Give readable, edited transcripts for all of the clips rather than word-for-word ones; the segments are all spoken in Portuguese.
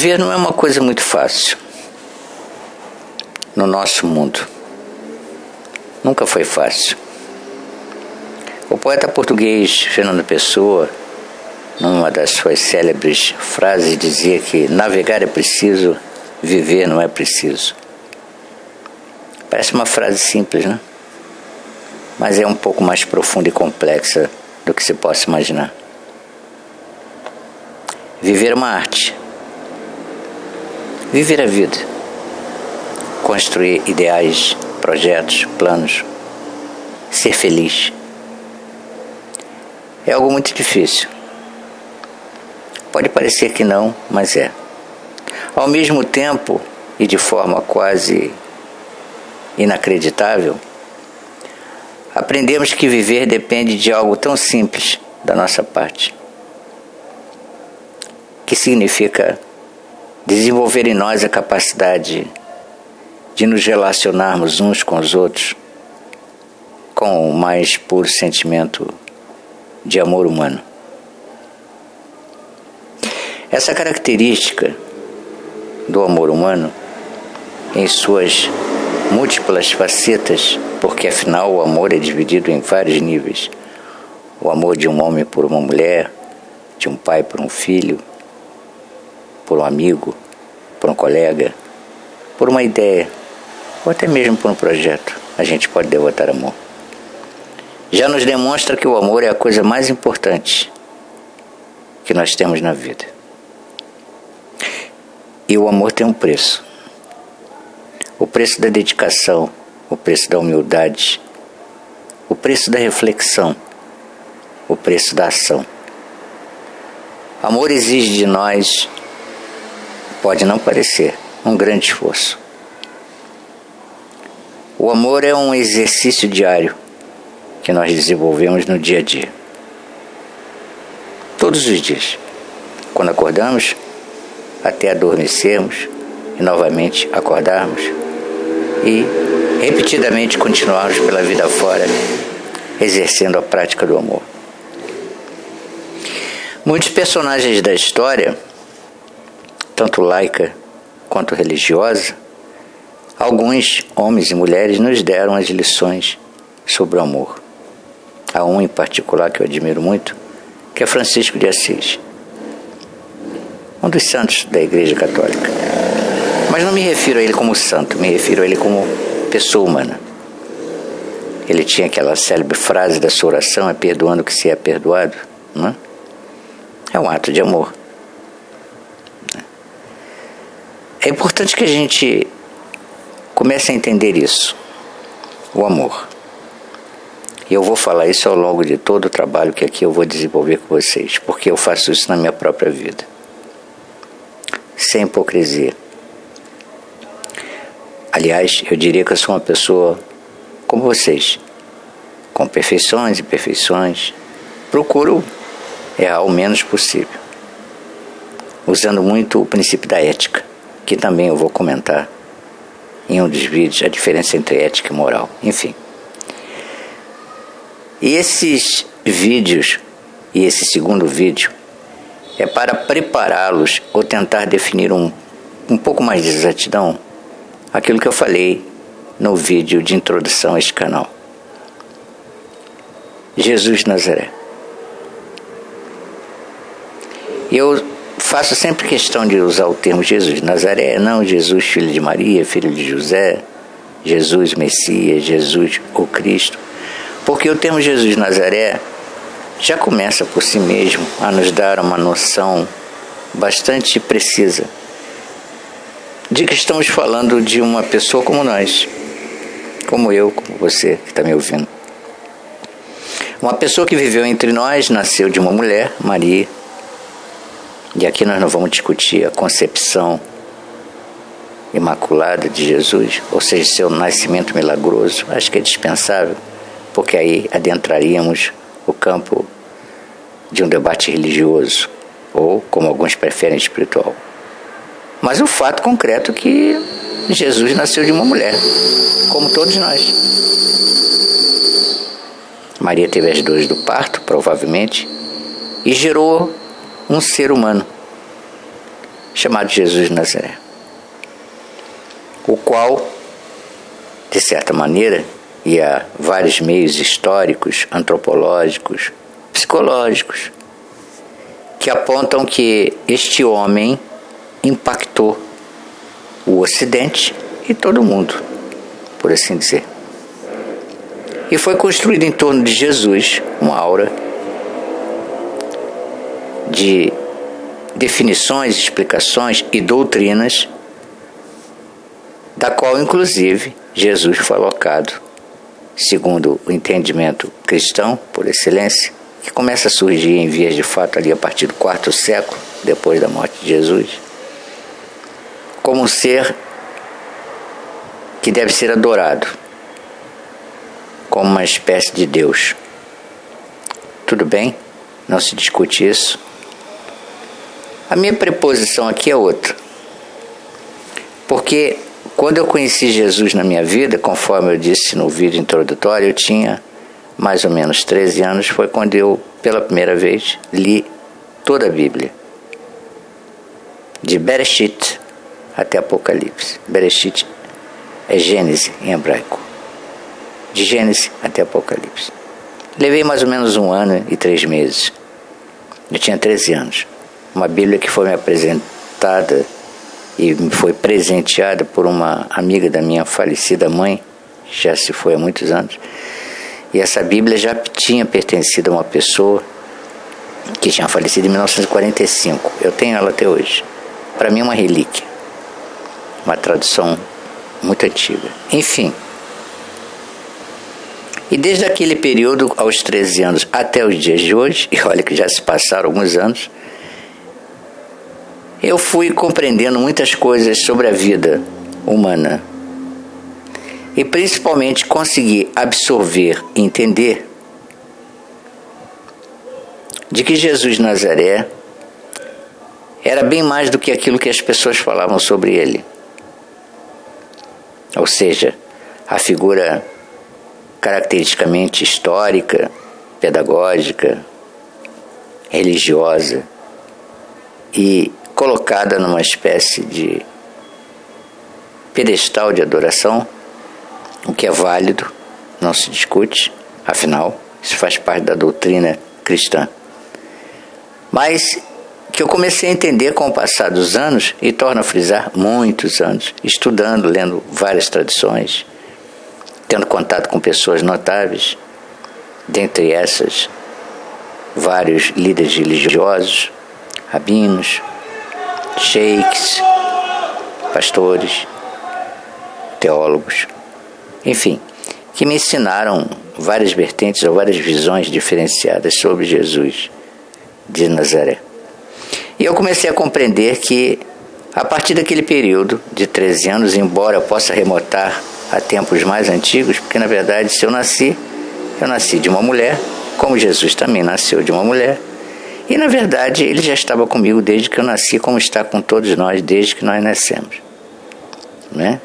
Viver não é uma coisa muito fácil. No nosso mundo. Nunca foi fácil. O poeta português Fernando Pessoa, numa das suas célebres frases, dizia que navegar é preciso, viver não é preciso. Parece uma frase simples, né? Mas é um pouco mais profunda e complexa do que se possa imaginar. Viver é uma arte. Viver a vida. Construir ideais, projetos, planos. Ser feliz. É algo muito difícil. Pode parecer que não, mas é. Ao mesmo tempo, e de forma quase inacreditável, aprendemos que viver depende de algo tão simples da nossa parte, que significa desenvolver em nós a capacidade de nos relacionarmos uns com os outros com o mais puro sentimento de amor humano. Essa característica do amor humano, em suas múltiplas facetas, porque afinal o amor é dividido em vários níveis. O amor de um homem por uma mulher, de um pai por um filho, por um amigo, por um colega, por uma ideia, ou até mesmo por um projeto, a gente pode devotar amor. Já nos demonstra que o amor é a coisa mais importante que nós temos na vida. E o amor tem um preço. O preço da dedicação, o preço da humildade, o preço da reflexão, o preço da ação. Amor exige de nós, pode não parecer, um grande esforço. O amor é um exercício diário que nós desenvolvemos no dia a dia. Todos os dias. Quando acordamos, até adormecermos e novamente acordarmos e repetidamente continuarmos pela vida fora, exercendo a prática do amor. Muitos personagens da história, tanto laica quanto religiosa, alguns homens e mulheres nos deram as lições sobre o amor. Há um em particular que eu admiro muito, que é Francisco de Assis, um dos santos da Igreja Católica. Mas não me refiro a ele como santo, me refiro a ele como pessoa humana. Ele tinha aquela célebre frase da sua oração: é perdoando que se é perdoado, não é? É um ato de amor. É importante que a gente comece a entender isso, o amor. E eu vou falar isso ao longo de todo o trabalho que aqui eu vou desenvolver com vocês, porque eu faço isso na minha própria vida. Sem hipocrisia. Aliás, eu diria que eu sou uma pessoa como vocês, com perfeições e imperfeições. Procuro errar o menos possível, usando muito o princípio da ética, que também eu vou comentar em um dos vídeos, a diferença entre ética e moral, enfim. E esses vídeos, e esse segundo vídeo, é para prepará-los ou tentar definir um pouco mais de exatidão aquilo que eu falei no vídeo de introdução a este canal. Jesus de Nazaré. Eu faço sempre questão de usar o termo Jesus de Nazaré, não Jesus filho de Maria, filho de José, Jesus Messias, Jesus o Cristo, porque o termo Jesus de Nazaré já começa por si mesmo a nos dar uma noção bastante precisa de que estamos falando de uma pessoa como nós, como eu, como você que está me ouvindo. Uma pessoa que viveu entre nós, nasceu de uma mulher, Maria, e aqui nós não vamos discutir a concepção imaculada de Jesus, ou seja, seu nascimento milagroso, acho que é dispensável, porque aí adentraríamos o campo de um debate religioso, ou, como alguns preferem, espiritual. Mas o fato concreto é que Jesus nasceu de uma mulher, como todos nós. Maria teve as dores do parto, provavelmente, e gerou um ser humano, chamado Jesus de Nazaré, o qual, de certa maneira, e há vários meios históricos, antropológicos, psicológicos, que apontam que este homem impactou o Ocidente e todo o mundo, por assim dizer. E foi construído em torno de Jesus uma aura de definições, explicações e doutrinas, da qual, inclusive, Jesus foi alocado, segundo o entendimento cristão, por excelência, que começa a surgir em vias de fato ali a partir do quarto século, depois da morte de Jesus, como um ser que deve ser adorado, como uma espécie de Deus. Tudo bem, não se discute isso. A minha preposição aqui é outra, porque quando eu conheci Jesus na minha vida, conforme eu disse no vídeo introdutório, eu tinha mais ou menos 13 anos, foi quando eu, pela primeira vez, li toda a Bíblia, de Bereshit até Apocalipse. Bereshit é Gênesis em hebraico, de Gênesis até Apocalipse. Levei mais ou menos 1 ano e 3 meses. Eu tinha 13 anos. Uma Bíblia que foi me apresentada e me foi presenteada por uma amiga da minha falecida mãe, já se foi há muitos anos. E essa Bíblia já tinha pertencido a uma pessoa que tinha falecido em 1945. Eu tenho ela até hoje. Para mim é uma relíquia, uma tradução muito antiga. Enfim. E desde aquele período, aos 13 anos até os dias de hoje, e olha que já se passaram alguns anos, eu fui compreendendo muitas coisas sobre a vida humana. E principalmente consegui absorver e entender de que Jesus de Nazaré era bem mais do que aquilo que as pessoas falavam sobre ele. Ou seja, a figura caracteristicamente histórica, pedagógica, religiosa e colocada numa espécie de pedestal de adoração, o que é válido, não se discute, afinal, isso faz parte da doutrina cristã. Mas que eu comecei a entender com o passar dos anos, e torno a frisar, muitos anos, estudando, lendo várias tradições, tendo contato com pessoas notáveis, dentre essas, vários líderes religiosos, rabinos, sheiks, pastores, teólogos, enfim, que me ensinaram várias vertentes ou várias visões diferenciadas sobre Jesus de Nazaré. E eu comecei a compreender que, a partir daquele período de 13 anos, embora eu possa remontar a tempos mais antigos, porque na verdade, se eu nasci de uma mulher, como Jesus também nasceu de uma mulher, e na verdade ele já estava comigo desde que eu nasci, como está com todos nós desde que nós nascemos, né?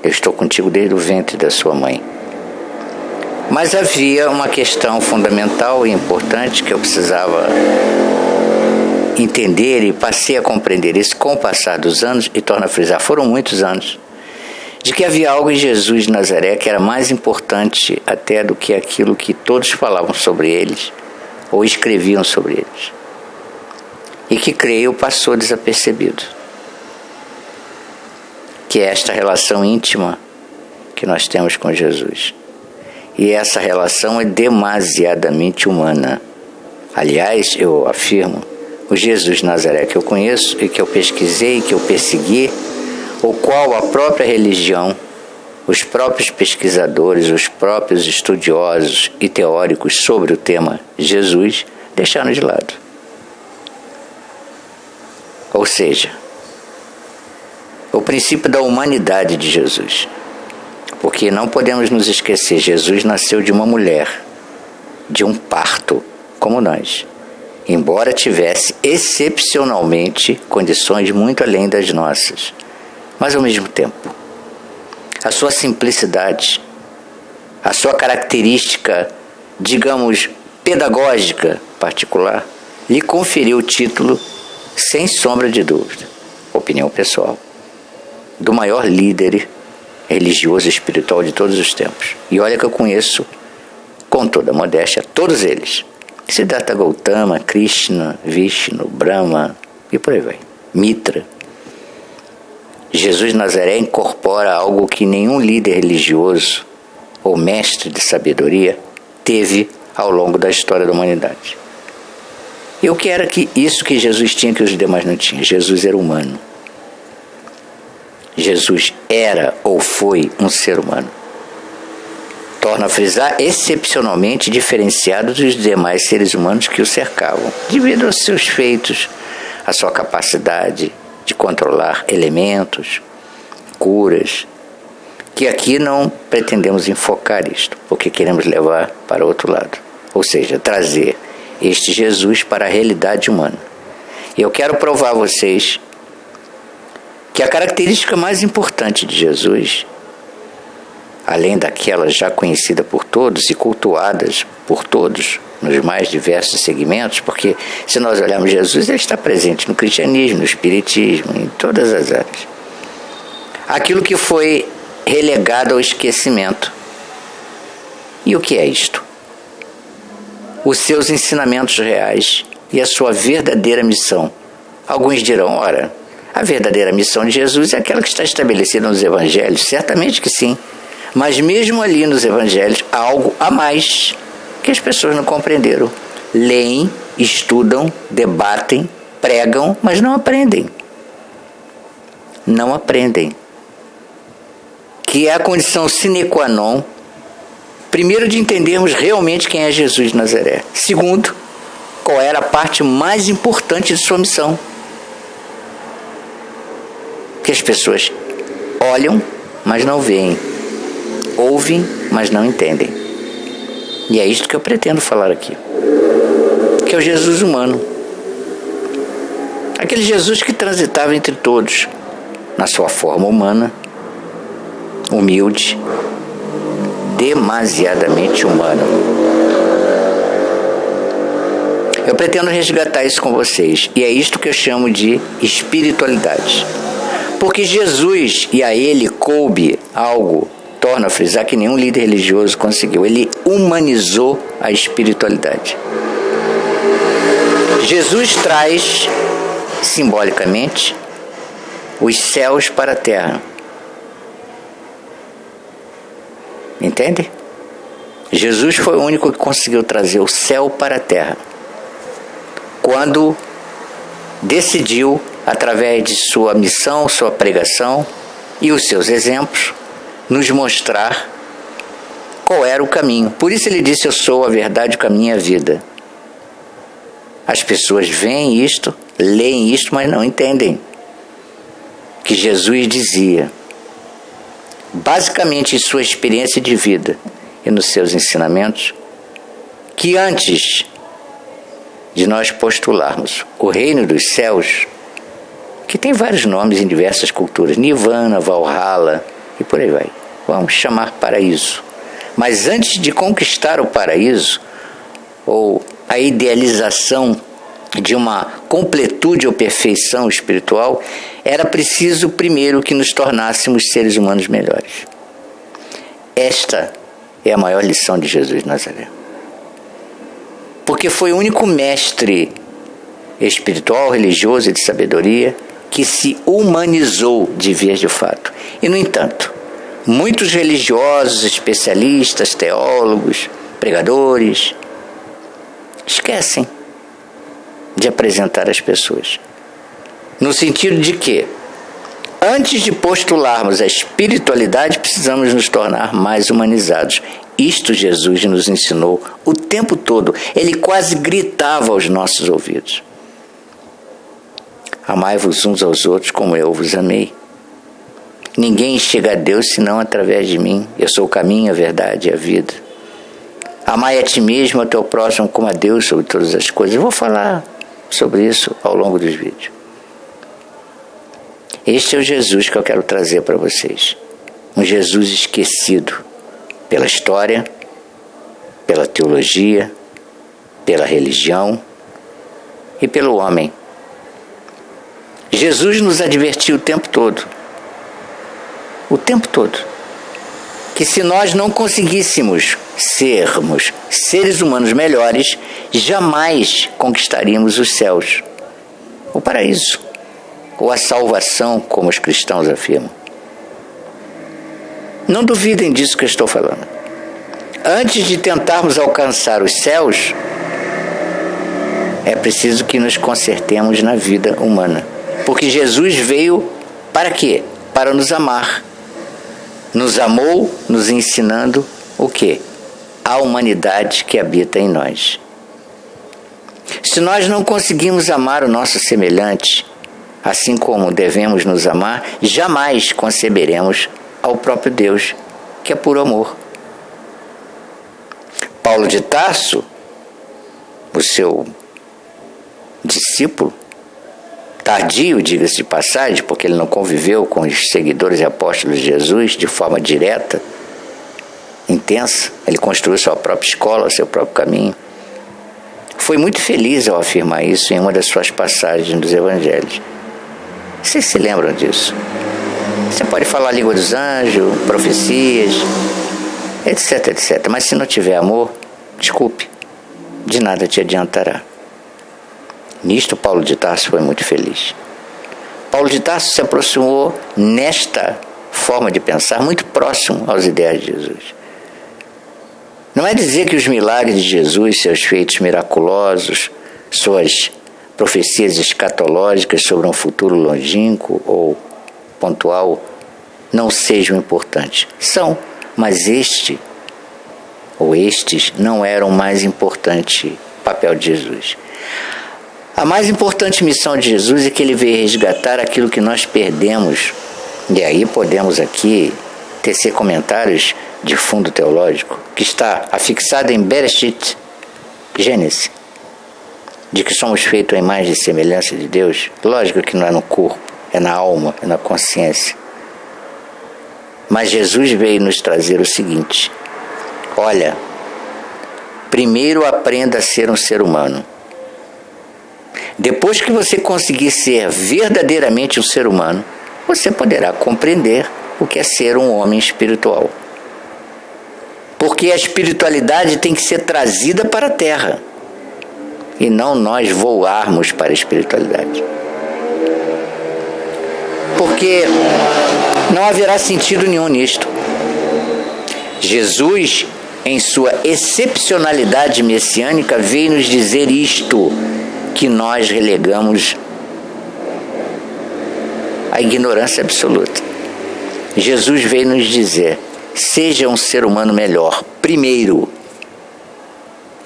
Eu estou contigo desde o ventre da sua mãe. Mas havia uma questão fundamental e importante que eu precisava entender, e passei a compreender isso com o passar dos anos, e torno a frisar, foram muitos anos, de que havia algo em Jesus de Nazaré que era mais importante até do que aquilo que todos falavam sobre eles ou escreviam sobre eles, e que, creio, passou desapercebido, que é esta relação íntima que nós temos com Jesus. E essa relação é demasiadamente humana. Aliás, eu afirmo, o Jesus de Nazaré que eu conheço e que eu pesquisei, que eu persegui, o qual a própria religião, os próprios pesquisadores, os próprios estudiosos e teóricos sobre o tema Jesus deixaram de lado. Ou seja, o princípio da humanidade de Jesus. Porque não podemos nos esquecer, Jesus nasceu de uma mulher, de um parto, como nós. Embora tivesse excepcionalmente condições muito além das nossas. Mas ao mesmo tempo, a sua simplicidade, a sua característica, digamos, pedagógica particular, lhe conferiu o título sem sombra de dúvida, opinião pessoal, do maior líder religioso e espiritual de todos os tempos. E olha que eu conheço, com toda a modéstia, todos eles. Siddhartha Gautama, Krishna, Vishnu, Brahma e por aí vai. Mitra. Jesus de Nazaré incorpora algo que nenhum líder religioso ou mestre de sabedoria teve ao longo da história da humanidade. E o que era isso que Jesus tinha que os demais não tinham? Jesus era humano. Jesus era ou foi um ser humano. Torna a frisar, excepcionalmente diferenciado dos demais seres humanos que o cercavam, devido aos seus feitos, à sua capacidade de controlar elementos, curas, que aqui não pretendemos enfocar isto, porque queremos levar para outro lado, ou seja, trazer este Jesus para a realidade humana. E eu quero provar a vocês que a característica mais importante de Jesus, além daquelas já conhecidas por todos e cultuadas por todos nos mais diversos segmentos, porque se nós olharmos Jesus, ele está presente no cristianismo, no espiritismo, em todas as áreas. Aquilo que foi relegado ao esquecimento. E o que é isto? Os seus ensinamentos reais e a sua verdadeira missão. Alguns dirão, ora, a verdadeira missão de Jesus é aquela que está estabelecida nos evangelhos. Certamente que sim. Mas mesmo ali nos evangelhos há algo a mais que as pessoas não compreenderam. Leem, estudam, debatem, pregam, mas não aprendem. Não aprendem. Que é a condição sine qua non, primeiro, de entendermos realmente quem é Jesus de Nazaré. Segundo, qual era a parte mais importante de sua missão. Que as pessoas olham, mas não veem. Ouvem, mas não entendem. E é isto que eu pretendo falar aqui. Que é o Jesus humano. Aquele Jesus que transitava entre todos, na sua forma humana, humilde, demasiadamente humano. Eu pretendo resgatar isso com vocês, e é isto que eu chamo de espiritualidade. Porque Jesus, e a ele coube algo, torna a frisar, que nenhum líder religioso conseguiu. Ele humanizou a espiritualidade. Jesus traz, simbolicamente, os céus para a terra. Entende? Jesus foi o único que conseguiu trazer o céu para a terra. Quando decidiu, através de sua missão, sua pregação e os seus exemplos, nos mostrar qual era o caminho. Por isso ele disse, eu sou a verdade, o caminho e a vida. As pessoas veem isto, leem isto, mas não entendem. Que Jesus dizia, basicamente em sua experiência de vida e nos seus ensinamentos, que antes de nós postularmos o reino dos céus, que tem vários nomes em diversas culturas, Nirvana, Valhalla e por aí vai, vamos chamar paraíso. Mas antes de conquistar o paraíso, ou a idealização de uma completude ou perfeição espiritual, era preciso primeiro que nos tornássemos seres humanos melhores. Esta é a maior lição de Jesus de Nazaré. Porque foi o único mestre espiritual, religioso e de sabedoria que se humanizou de vez de fato. E, no entanto, muitos religiosos, especialistas, teólogos, pregadores, esquecem de apresentar às pessoas. No sentido de que, antes de postularmos a espiritualidade, precisamos nos tornar mais humanizados. Isto Jesus nos ensinou o tempo todo. Ele quase gritava aos nossos ouvidos. Amai-vos uns aos outros como eu vos amei. Ninguém chega a Deus senão através de mim. Eu sou o caminho, a verdade e a vida. Amai a ti mesmo, ao teu próximo, como a Deus sobre todas as coisas. Eu vou falar sobre isso ao longo dos vídeos. Este é o Jesus que eu quero trazer para vocês. Um Jesus esquecido pela história, pela teologia, pela religião e pelo homem. Jesus nos advertiu o tempo todo, que se nós não conseguíssemos sermos seres humanos melhores, jamais conquistaríamos os céus, o paraíso, ou a salvação, como os cristãos afirmam. Não duvidem disso que eu estou falando. Antes de tentarmos alcançar os céus, é preciso que nos consertemos na vida humana. Porque Jesus veio para quê? Para nos amar. Nos amou, nos ensinando o quê? A humanidade que habita em nós. Se nós não conseguimos amar o nosso semelhante, assim como devemos nos amar, jamais conceberemos ao próprio Deus, que é puro amor. Paulo de Tarso, o seu discípulo, tardio, diga-se de passagem, porque ele não conviveu com os seguidores e apóstolos de Jesus de forma direta, intensa, ele construiu sua própria escola, seu próprio caminho. Foi muito feliz ao afirmar isso em uma das suas passagens dos evangelhos. Vocês se lembram disso? Você pode falar a língua dos anjos, profecias, etc, etc. Mas se não tiver amor, desculpe, de nada te adiantará. Nisto Paulo de Tarso foi muito feliz. Paulo de Tarso se aproximou nesta forma de pensar muito próximo aos ideais de Jesus. Não é dizer que os milagres de Jesus, seus feitos miraculosos, suas profecias escatológicas sobre um futuro longínquo ou pontual não sejam importantes. São, mas estes não eram o mais importante papel de Jesus. A mais importante missão de Jesus é que ele veio resgatar aquilo que nós perdemos. E aí podemos aqui tecer comentários de fundo teológico, que está afixado em Bereshit, Gênesis, de que somos feitos à imagem e semelhança de Deus. Lógico que não é no corpo, é na alma, é na consciência. Mas Jesus veio nos trazer o seguinte: olha, primeiro aprenda a ser um ser humano. Depois que você conseguir ser verdadeiramente um ser humano, você poderá compreender o que é ser um homem espiritual. Porque a espiritualidade tem que ser trazida para a terra, e não nós voarmos para a espiritualidade. Porque não haverá sentido nenhum nisto. Jesus, em sua excepcionalidade messiânica, veio nos dizer isto, que nós relegamos à ignorância absoluta. Jesus veio nos dizer: seja um ser humano melhor, primeiro,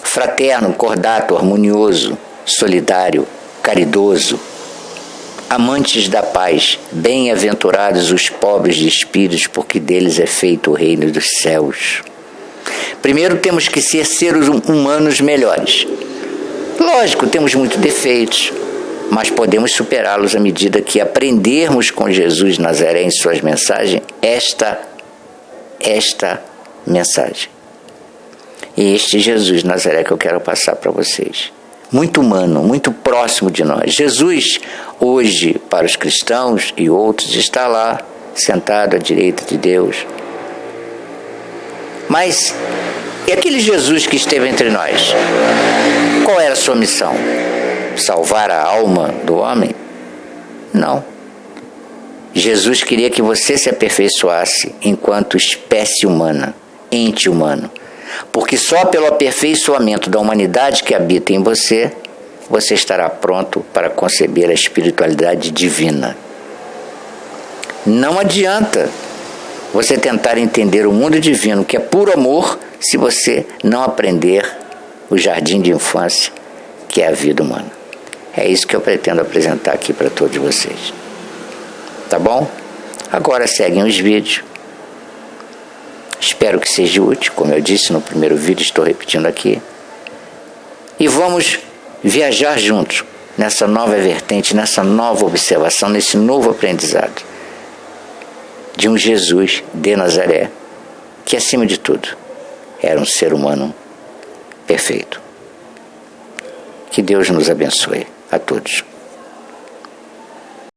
fraterno, cordato, harmonioso, solidário, caridoso, amantes da paz, bem-aventurados os pobres de espíritos, porque deles é feito o reino dos céus. Primeiro temos que ser seres humanos melhores. Lógico, temos muitos defeitos, mas podemos superá-los à medida que aprendermos com Jesus de Nazaré em suas mensagens esta mensagem. E este Jesus de Nazaré que eu quero passar para vocês. Muito humano, muito próximo de nós. Jesus, hoje, para os cristãos e outros, está lá, sentado à direita de Deus. Mas, e aquele Jesus que esteve entre nós? Qual era a sua missão? Salvar a alma do homem? Não. Jesus queria que você se aperfeiçoasse enquanto espécie humana, ente humano. Porque só pelo aperfeiçoamento da humanidade que habita em você, você estará pronto para conceber a espiritualidade divina. Não adianta você tentar entender o mundo divino, que é puro amor, se você não aprender o jardim de infância, que é a vida humana. É isso que eu pretendo apresentar aqui para todos vocês. Tá bom? Agora seguem os vídeos. Espero que seja útil, como eu disse no primeiro vídeo, estou repetindo aqui. E vamos viajar juntos nessa nova vertente, nessa nova observação, nesse novo aprendizado de um Jesus de Nazaré, que acima de tudo era um ser humano perfeito. Que Deus nos abençoe a todos.